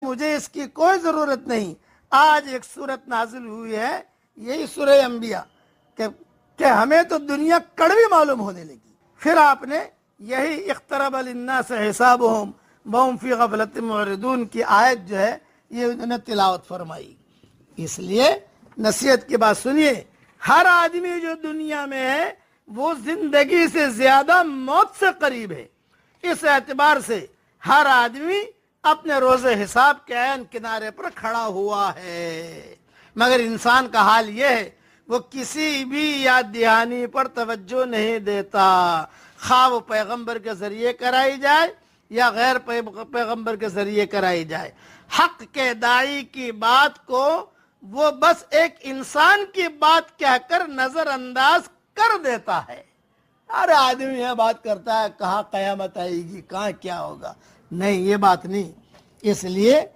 مجھے اس کی کوئی ضرورت نہیں. آج ایک صورت نازل ہوئی ہے، یہی سورہ انبیاء، کہ ہمیں تو دنیا کڑوی معلوم ہونے لگی. پھر آپ نے یہی اقترب للناس حسابهم وهم فی غفلۃ معرضون کی آیت جو ہے یہ انہوں نے تلاوت فرمائی. اس لیے نصیحت کی بات سنیے، ہر آدمی جو دنیا میں ہے وہ زندگی سے زیادہ موت سے قریب ہے. اس اعتبار سے ہر آدمی اپنے روز حساب کے عین کنارے پر کھڑا ہوا ہے. مگر انسان کا حال یہ ہے وہ کسی بھی یاد دہانی پر توجہ نہیں دیتا، خواہ وہ پیغمبر کے ذریعے کرائی جائے یا غیر پیغمبر کے ذریعے کرائی جائے. حق کے داعی کی بات کو وہ بس ایک انسان کی بات کہہ کر نظر انداز کر دیتا ہے. ہر آدمی یہ بات کرتا ہے کہاں قیامت آئے گی، کہاں کیا ہوگا. نہیں، یہ بات نہیں. اس لیے